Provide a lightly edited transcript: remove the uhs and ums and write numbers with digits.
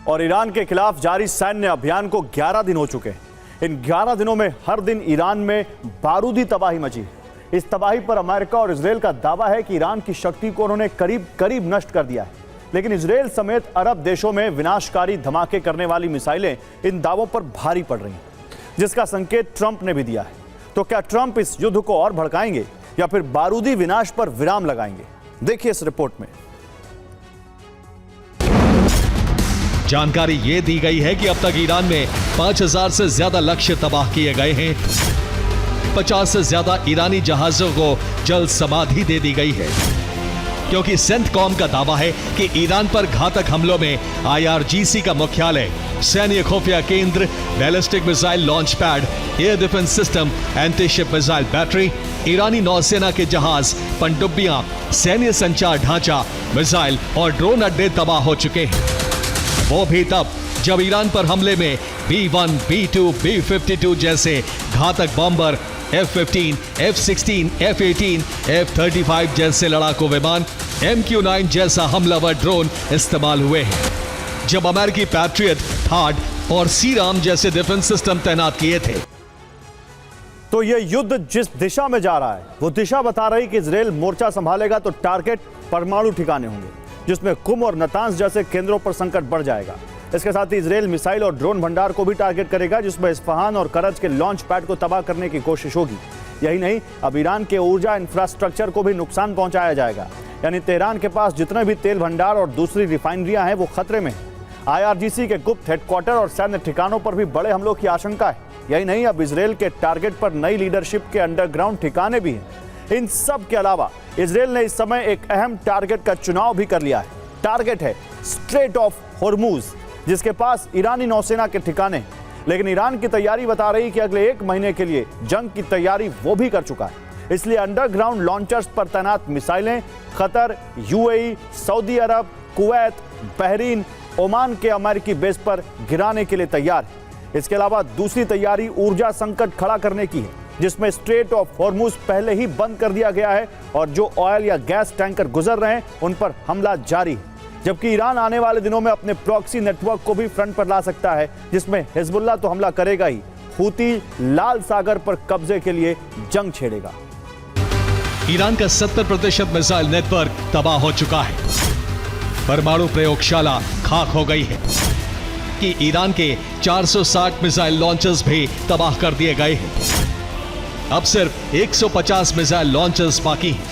और ईरान के खिलाफ जारी सैन्य अभियान को 11 दिन हो चुके हैं। इन 11 दिनों में हर दिन ईरान में बारूदी तबाही मची है। इस तबाही पर अमेरिका और इजरायल का दावा है कि ईरान की शक्ति को उन्होंने करीब करीब नष्ट कर दिया है, लेकिन इजरायल समेत अरब देशों में विनाशकारी धमाके करने वाली मिसाइलें इन दावों पर भारी पड़ रही हैं, जिसका संकेत ट्रंप ने भी दिया है। तो क्या ट्रंप इस युद्ध को और भड़काएंगे या फिर बारूदी विनाश पर विराम लगाएंगे? देखिए इस रिपोर्ट में। जानकारी ये दी गई है कि अब तक ईरान में 5000 से ज्यादा लक्ष्य तबाह किए गए हैं। 50 से ज्यादा ईरानी जहाजों को जल समाधि दे दी गई है, क्योंकि सेंटकॉम का दावा है कि ईरान पर घातक हमलों में IRGC का मुख्यालय, सैन्य खुफिया केंद्र, ballistic missile launch pad, air defence system, anti ship missile battery, ईरानी नौसेना के जहाज, पनडुब्बियां, सैन्य संचार ढांचा, मिसाइल और ड्रोन अड्डे तबाह हो चुके हैं। वो भी तब जब ईरान पर हमले में B-1, B-2, B-52 जैसे घातक bomber, F-15, F-16, F-18, F-35 जैसे लड़ाकू विमान, MQ-9 जैसा हमलावर ड्रोन इस्तेमाल हुए हैं। जब अमेरिकी पैट्रियट, थाड और सीराम जैसे डिफेंस सिस्टम तैनात किए थे। तो यह युद्ध जिस दिशा में जा रहा है वो दिशा बता रही कि इजरायल मोर्चा संभालेगा तो टारगेट परमाणु ठिकाने होंगे, जिसमें कुम और नतांज जैसे केंद्रों पर संकट बढ़ जाएगा। इसके साथ ही इजरायल मिसाइल और ड्रोन भंडार को भी टारगेट करेगा, जिसमें इस्फहान और करज के लॉन्च पैड को तबाह करने की कोशिश होगी। यही नहीं, अब ईरान के ऊर्जा इंफ्रास्ट्रक्चर को भी नुकसान पहुंचाया जाएगा। यानी तेहरान के पास जितने भी तेल भंडार और दूसरी रिफाइनरियां हैं वो खतरे में हैं। IRGC के गुप्त हेडक्वार्टर और सैन्य ठिकानों पर भी बड़े हमलों की आशंका है। यही नहीं, अब इजरायल के टारगेट पर नई लीडरशिप के अंडरग्राउंड ठिकाने भी हैं। इन सब के अलावा इजरायल ने इस समय एक अहम टारगेट का चुनाव भी कर लिया है। टारगेट है स्ट्रेट ऑफ हॉर्मूज, जिसके पास ईरानी नौसेना के ठिकाने। लेकिन ईरान की तैयारी बता रही कि अगले 1 महीने के लिए जंग की तैयारी वो भी कर चुका है। इसलिए अंडरग्राउंड लॉन्चर्स पर तैनात मिसाइलें कतर, UAE, सऊदी अरब, कुवैत, बहरीन, ओमान के अमेरिकी बेस पर गिराने के लिए तैयार है। इसके अलावा दूसरी तैयारी ऊर्जा संकट खड़ा करने की है, जिसमें स्ट्रेट ऑफ हॉर्मूज पहले ही बंद कर दिया गया है और जो ऑयल या गैस टैंकर गुजर रहे हैं उन पर हमला जारी है। जबकि ईरान आने वाले दिनों में अपने प्रॉक्सी नेटवर्क को भी फ्रंट पर ला सकता है, जिसमें हिजबुल्लाह तो हमला करेगा ही, हूती लाल सागर पर कब्जे के लिए जंग छेड़ेगा। ईरान का 70% मिसाइल नेटवर्क तबाह हो चुका है। परमाणु प्रयोगशाला खाक हो गई है कि ईरान के 460 मिसाइल लॉन्चर्स भी तबाह कर दिए गए हैं। अब सिर्फ 150 मिसाइल लॉन्चर्स बाकी हैं।